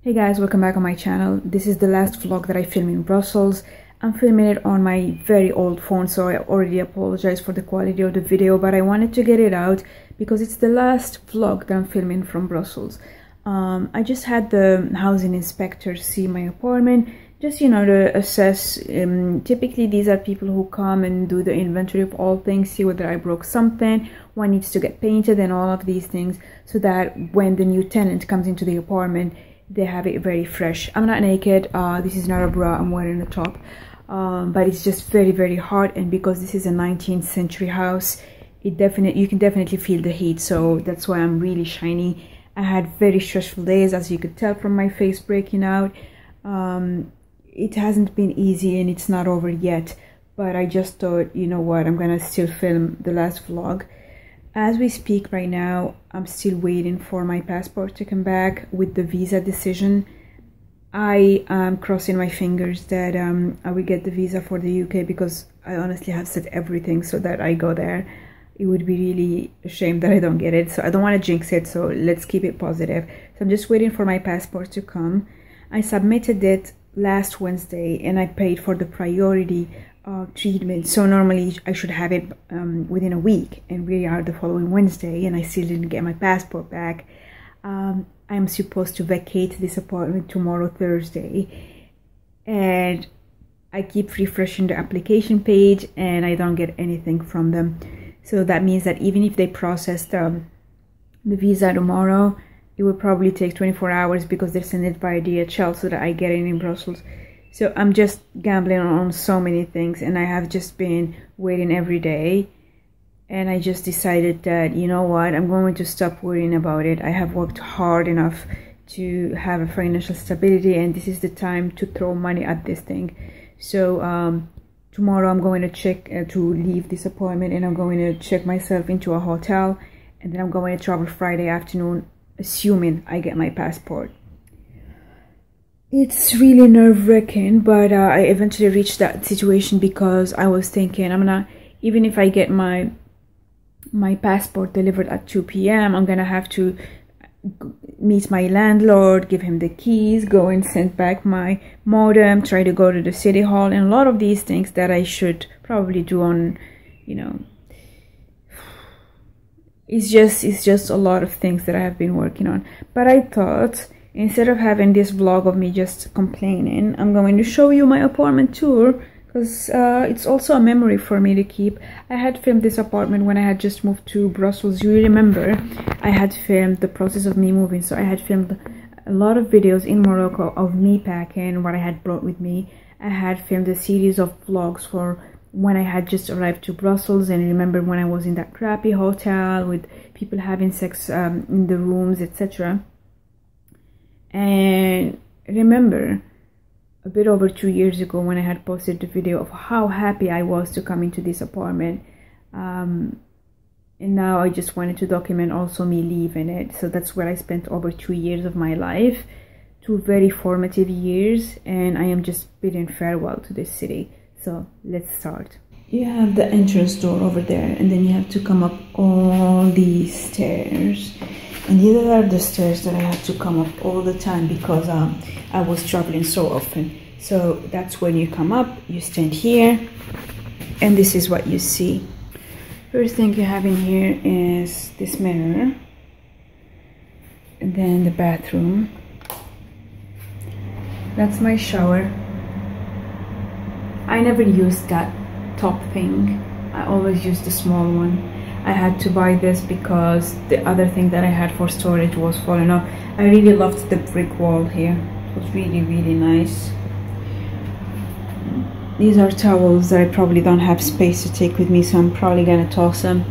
Hey guys, welcome back on my channel. This is the last vlog that I filmed in Brussels. I'm filming it on my very old phone, so I already apologize for the quality of the video, but I wanted to get it out because it's the last vlog that I'm filming from Brussels. I just had the housing inspector see my apartment, just to assess. Typically these are people who come and do the inventory of all things, see whether I broke something, what needs to get painted and all of these things, so that when the new tenant comes into the apartment, they have it very fresh. I'm not naked. This is not a bra, I'm wearing a top, but it's just very hot, and because this is a 19th century house, you can definitely feel the heat, so that's why I'm really shiny. I had very stressful days, as you could tell from my face breaking out. It hasn't been easy and it's not over yet, but I just thought, you know what, I'm gonna still film the last vlog. As we speak right now, I'm still waiting for my passport to come back with the visa decision. I am crossing my fingers that I will get the visa for the UK, because I honestly have set everything so that I go there. It would be really a shame that I don't get it, so I don't want to jinx it, so let's keep it positive. So I'm just waiting for my passport to come. I submitted it last Wednesday and I paid for the priority treatment, so normally I should have it within a week, and we are the following Wednesday and I still didn't get my passport back. I'm supposed to vacate this apartment tomorrow, Thursday, and I keep refreshing the application page and I don't get anything from them. So that means that even if they process the visa tomorrow, it will probably take 24 hours because they send it via DHL so that I get it in Brussels. So I'm just gambling on so many things, and I have just been waiting every day. And I just decided that, you know what, I'm going to stop worrying about it. I have worked hard enough to have a financial stability, and this is the time to throw money at this thing. So tomorrow I'm going to check to leave this appointment, and I'm going to check myself into a hotel, and then I'm going to travel Friday afternoon, assuming I get my passport. It's really nerve-wracking, but I eventually reached that situation because I was thinking, even if I get my passport delivered at 2 p.m, I'm gonna have to meet my landlord, give him the keys, go and send back my modem, try to go to the city hall, and a lot of these things that I should probably do on, it's just a lot of things that I have been working on. But I thought, instead of having this vlog of me just complaining, I'm going to show you my apartment tour, because it's also a memory for me to keep. I had filmed this apartment when I had just moved to Brussels. You remember, I had filmed the process of me moving, so I had filmed a lot of videos in Morocco of me packing, what I had brought with me. I had filmed a series of vlogs for when I had just arrived to Brussels, and remember when I was in that crappy hotel with people having sex in the rooms, etc. And remember, a bit over 2 years ago, when I had posted the video of how happy I was to come into this apartment, and now I just wanted to document also me leaving it. So that's where I spent over 2 years of my life, 2 very formative years, and I am just bidding farewell to this city. So let's start. You have the entrance door over there, and then you have to come up all these stairs. And these are the stairs that I had to come up all the time because I was traveling so often. So that's when you come up, you stand here, and this is what you see. First thing you have in here is this mirror, and then the bathroom. That's my shower. I never used that top thing. I always used the small one. I had to buy this because the other thing that I had for storage was falling off. I really loved the brick wall here. It was really nice. These are towels that I probably don't have space to take with me, so I'm probably gonna toss them.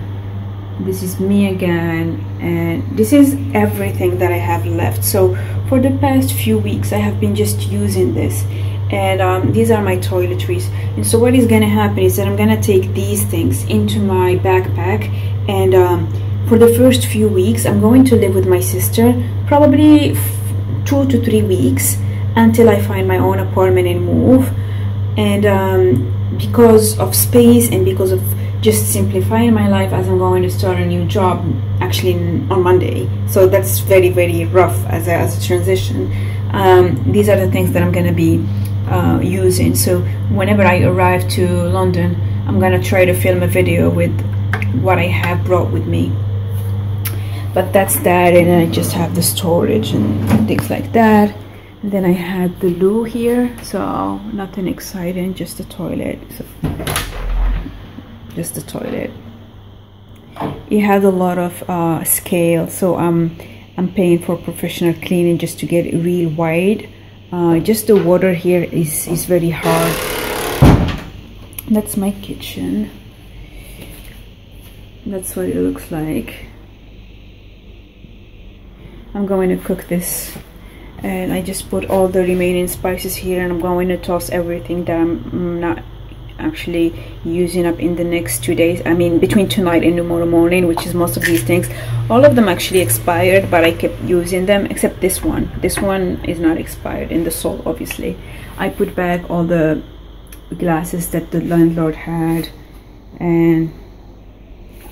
This is me again, and this is everything that I have left. So for the past few weeks I have been just using this, and these are my toiletries. And so what is gonna happen is that I'm gonna take these things into my backpack, and for the first few weeks I'm going to live with my sister, probably 2 to 3 weeks, until I find my own apartment and move. And because of space and because of just simplifying my life, as I'm going to start a new job actually on Monday, so that's very rough as a transition. these are the things that I'm gonna be using. So whenever I arrive to London, I'm gonna try to film a video with what I have brought with me. But that's that, and I just have the storage and things like that. And then I had the loo here, so nothing exciting, just the toilet. So just the toilet. It has a lot of scale, so I'm paying for professional cleaning just to get it real wide. Just the water here is very hard. That's my kitchen. That's what it looks like. I'm going to cook this, and I just put all the remaining spices here, and I'm going to toss everything that I'm not actually using up in the next 2 days. I mean, between tonight and tomorrow morning, which is most of these things. All of them actually expired, but I kept using them, except this one. This one is not expired, in the salt, obviously. I put back all the glasses that the landlord had, and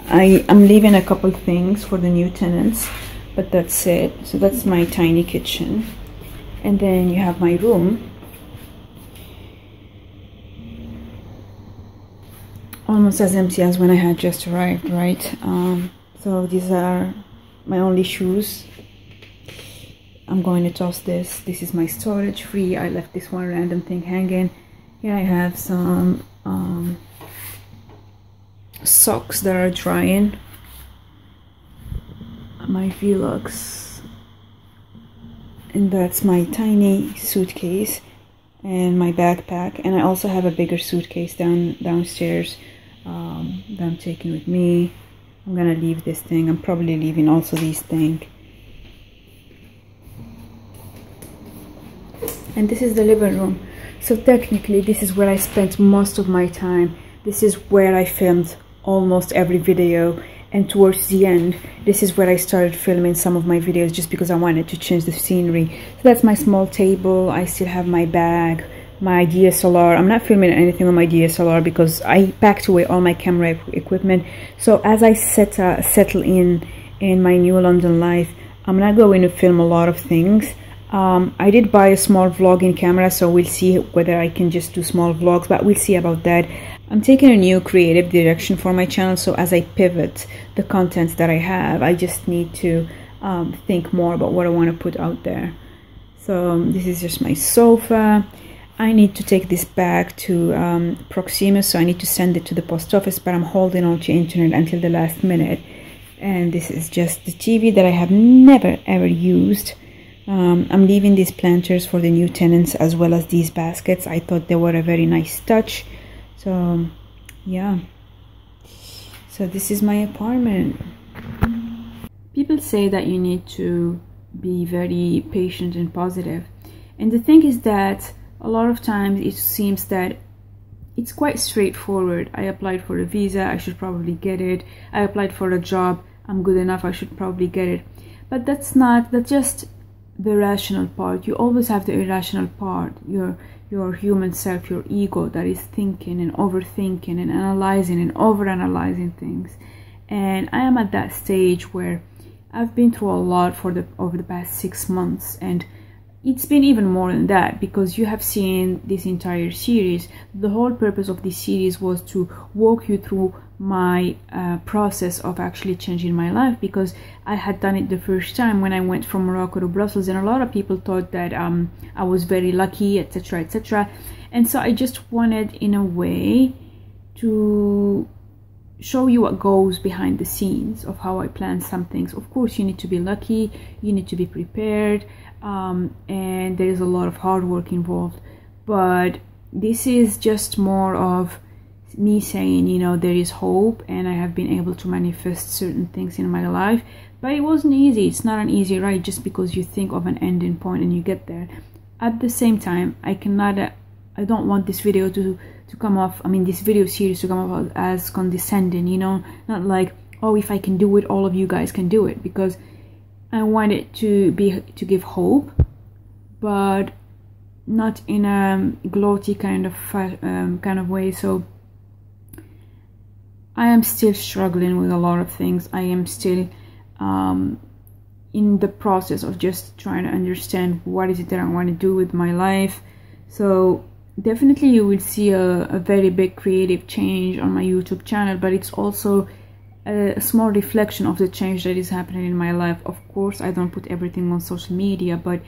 I'm leaving a couple things for the new tenants, but that's it. So that's my tiny kitchen. And then you have my room, almost as empty as when I had just arrived, right? So these are my only shoes. I'm going to toss this. This is my storage free. I left this one random thing hanging. Here I have some socks that are drying. My Velux, and that's my tiny suitcase and my backpack. And I also have a bigger suitcase downstairs that I'm taking with me. I'm gonna leave this thing. I'm probably leaving also these things. And this is the living room. So technically this is where I spent most of my time. This is where I filmed almost every video, and towards the end this is where I started filming some of my videos, just because I wanted to change the scenery. So that's my small table. I still have my bag, my DSLR. I'm not filming anything on my DSLR because I packed away all my camera equipment. So as I settle in my new London life, I'm not going to film a lot of things. I did buy a small vlogging camera, so we'll see whether I can just do small vlogs, but we'll see about that. I'm taking a new creative direction for my channel, so as I pivot the contents that I have, I just need to think more about what I want to put out there. So this is just my sofa. I need to take this back to Proximus, so I need to send it to the post office, but I'm holding on to internet until the last minute. And this is just the TV that I have never ever used. I'm leaving these planters for the new tenants, as well as these baskets. I thought they were a very nice touch. So yeah, so this is my apartment. People say that you need to be very patient and positive, and the thing is that a lot of times it seems that it's quite straightforward. I applied for a visa, I should probably get it. I applied for a job, I'm good enough, I should probably get it. But that's just the rational part. You always have the irrational part, your human self, your ego, that is thinking and overthinking and analyzing and overanalyzing things. And I am at that stage where I've been through a lot over the past 6 months, and it's been even more than that, because you have seen this entire series. The whole purpose of this series was to walk you through my process of actually changing my life, because I had done it the first time when I went from Morocco to Brussels, and a lot of people thought that I was very lucky, etc, etc. And so I just wanted, in a way, to show you what goes behind the scenes of how I plan some things. Of course, you need to be lucky, you need to be prepared, and there is a lot of hard work involved, but this is just more of me saying, you know, there is hope, and I have been able to manifest certain things in my life. But it wasn't easy. It's not an easy ride just because you think of an ending point and you get there. At the same time, I don't want this video to come off, I mean this video series to come off as condescending, you know, not like, oh, if I can do it, all of you guys can do it, because I want it to give hope, but not in a gloaty kind of way. So I am still struggling with a lot of things. I am still in the process of just trying to understand what is it that I want to do with my life. So definitely you will see a very big creative change on my YouTube channel, but it's also a small reflection of the change that is happening in my life. Of course, I don't put everything on social media, but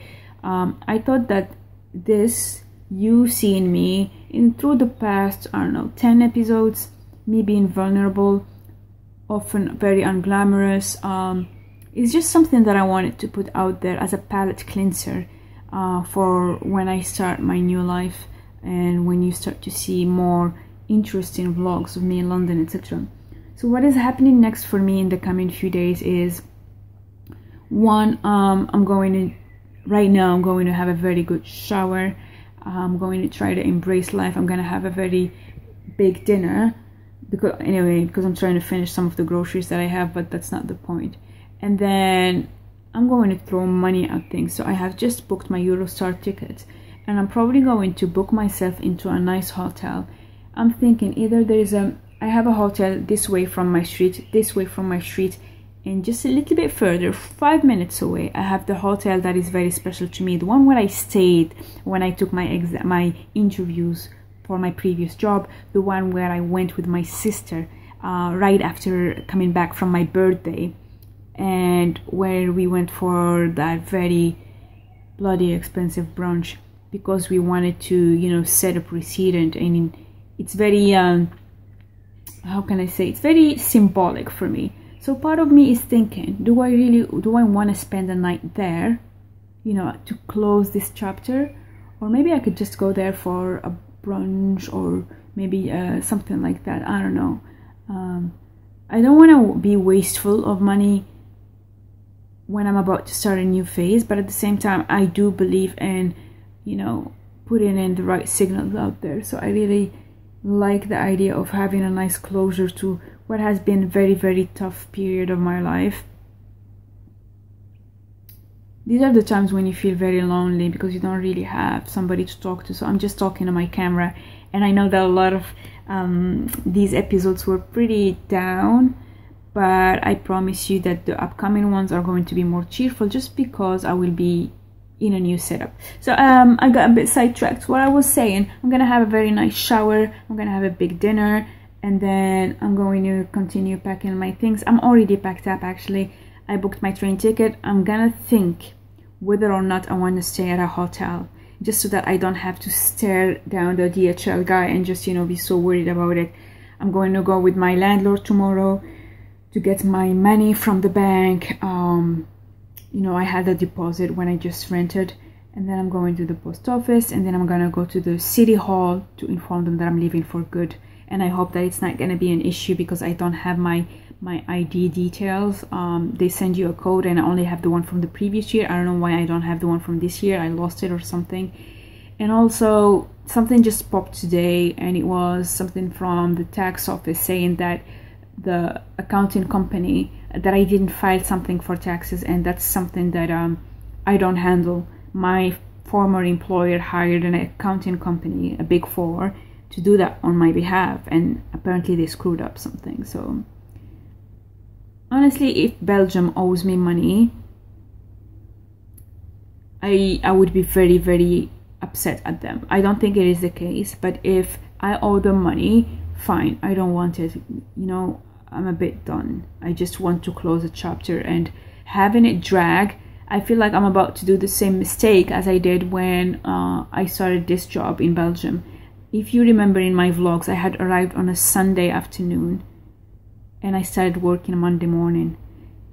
I thought that this, you seeing me in through the past, I don't know, 10 episodes, me being vulnerable, often very unglamorous, it's just something that I wanted to put out there as a palate cleanser for when I start my new life, and when you start to see more interesting vlogs of me in London, etc. So what is happening next for me in the coming few days is, one, right now I'm going to have a very good shower. I'm going to try to embrace life. I'm going to have a very big dinner because I'm trying to finish some of the groceries that I have, but that's not the point. And then I'm going to throw money at things. So I have just booked my Eurostar tickets, and I'm probably going to book myself into a nice hotel. I'm thinking either I have a hotel this way from my street, and just a little bit further, 5 minutes away, I have the hotel that is very special to me, the one where I stayed when I took my interviews for my previous job, the one where I went with my sister right after coming back from my birthday, and where we went for that very bloody expensive brunch because we wanted to, you know, set a precedent. And it's very how can I say, it's very symbolic for me. So part of me is thinking, do I want to spend the night there, you know, to close this chapter? Or maybe I could just go there for a brunch, or maybe something like that. I don't know. I don't want to be wasteful of money when I'm about to start a new phase, but at the same time I do believe in, you know, putting in the right signals out there. So I really like the idea of having a nice closure to what has been a very, very tough period of my life. These are the times when you feel very lonely because you don't really have somebody to talk to. So I'm just talking to my camera, and I know that a lot of these episodes were pretty down, but I promise you that the upcoming ones are going to be more cheerful, just because I will be in a new setup. So I got a bit sidetracked. What I was saying, I'm gonna have a very nice shower, I'm gonna have a big dinner, and then I'm going to continue packing my things. I'm already packed up, actually. I booked my train ticket. I'm gonna think whether or not I want to stay at a hotel, just so that I don't have to stare down the DHL guy and just, you know, be so worried about it. I'm going to go with my landlord tomorrow to get my money from the bank. You know, I had a deposit when I just rented, and then I'm going to the post office, and then I'm gonna go to the city hall to inform them that I'm leaving for good. And I hope that it's not gonna be an issue because I don't have my ID details. They send you a code, and I only have the one from the previous year. I don't know why I don't have the one from this year. I lost it or something. And also something just popped today, and it was something from the tax office saying that the accounting company, that I didn't file something for taxes, and that's something that I don't handle. My former employer hired an accounting company, a Big Four, to do that on my behalf, and apparently they screwed up something. So honestly, if Belgium owes me money, I would be very, very upset at them. I don't think it is the case, but if I owe them money, fine, I don't want it. You know, I'm a bit done. I just want to close a chapter, and having it drag, I feel like I'm about to do the same mistake as I did when I started this job in Belgium. If you remember in my vlogs, I had arrived on a Sunday afternoon and I started working Monday morning.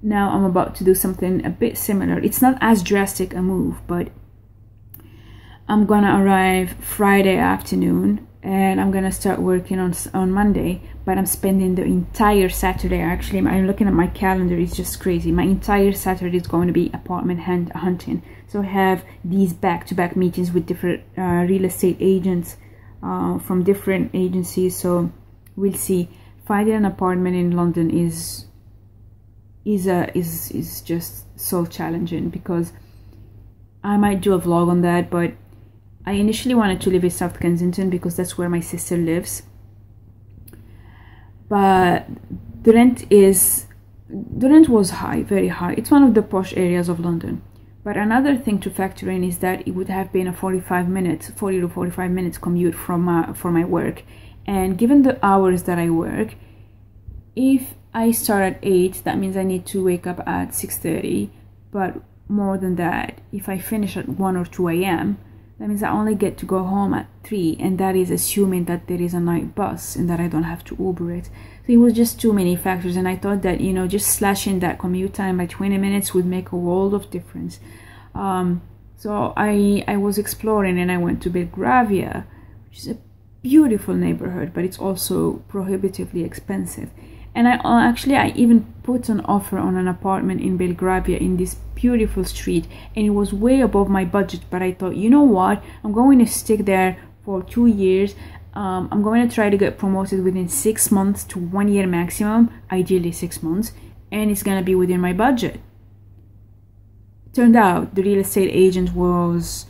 Now I'm about to do something a bit similar. It's not as drastic a move, but I'm gonna arrive Friday afternoon and I'm gonna start working on Monday, but I'm spending the entire Saturday. Actually, I'm looking at my calendar, it's just crazy. My entire Saturday is going to be apartment hunting. So I have these back-to-back meetings with different real estate agents from different agencies. So we'll see. Finding an apartment in London is just so challenging, because I might do a vlog on that, but I initially wanted to live in South Kensington because that's where my sister lives. But the rent is the rent was high, very high. It's one of the posh areas of London. But another thing to factor in is that it would have been a 40 to 45 minutes commute from for my work. And given the hours that I work, if I start at 8, that means I need to wake up at 6:30. But more than that, if I finish at 1 or 2 a.m., that means I only get to go home at 3, and that is assuming that there is a night bus and that I don't have to Uber it. So it was just too many factors, and I thought that, you know, just slashing that commute time by 20 minutes would make a world of difference. So I was exploring, and I went to Belgravia, which is a beautiful neighborhood, but it's also prohibitively expensive. And I even put an offer on an apartment in Belgravia in this beautiful street, and it was way above my budget. But I thought, you know what, I'm going to stick there for 2 years. I'm going to try to get promoted within 6 months to 1 year maximum, ideally 6 months, and it's going to be within my budget. Turned out the real estate agent was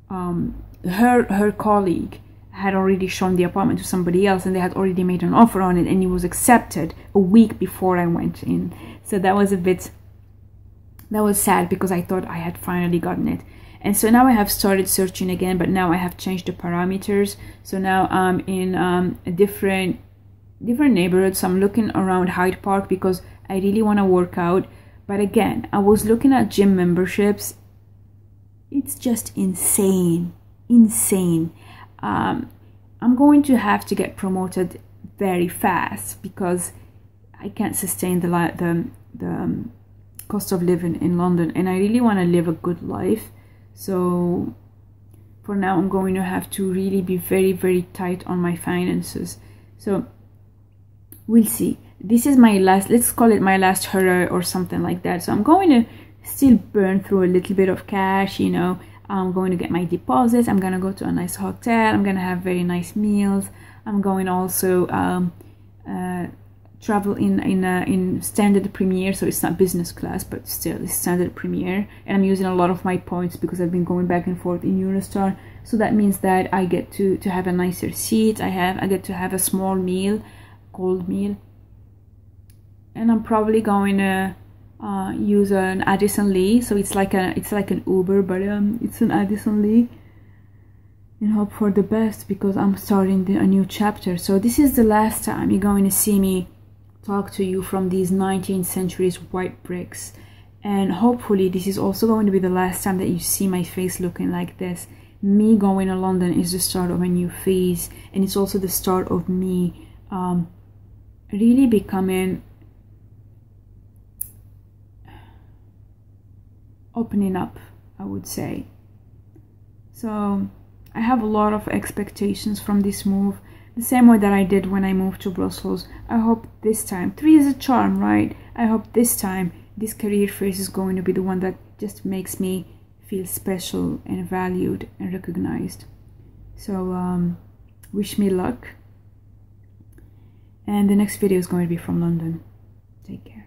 her colleague had already shown the apartment to somebody else, and they had already made an offer on it, and it was accepted a week before I went in. So that was sad, because I thought I had finally gotten it. And so now I have started searching again, but now I have changed the parameters. So now I'm in a different neighborhood. So I'm looking around Hyde Park because I really want to work out. But again, I was looking at gym memberships. It's just insane. I'm going to have to get promoted very fast because I can't sustain the cost of living in London, and I really want to live a good life. So for now, I'm going to have to really be very, very tight on my finances. So we'll see. This is my last, let's call it my last hurrah or something like that. So I'm going to still burn through a little bit of cash, you know. I'm going to get my deposits. I'm going to go to a nice hotel. I'm going to have very nice meals. I'm going also travel in standard Premier, so it's not business class, but still it's standard Premier. And I'm using a lot of my points because I've been going back and forth in Eurostar. So that means that I get to have a nicer seat. I get to have a small meal, cold meal. And I'm probably going to use an Addison Lee, so it's like an Uber, but it's an Addison Lee, and hope for the best because I'm starting a new chapter. So this is the last time you're going to see me talk to you from these 19th century white bricks, and hopefully this is also going to be the last time that you see my face looking like this. Me going to London is the start of a new phase, and it's also the start of me really becoming, opening up, I would say. So I have a lot of expectations from this move, the same way that I did when I moved to Brussels. I hope this time, 3 is a charm, right? I hope this time this career phase is going to be the one that just makes me feel special and valued and recognized. So wish me luck, and the next video is going to be from London. Take care.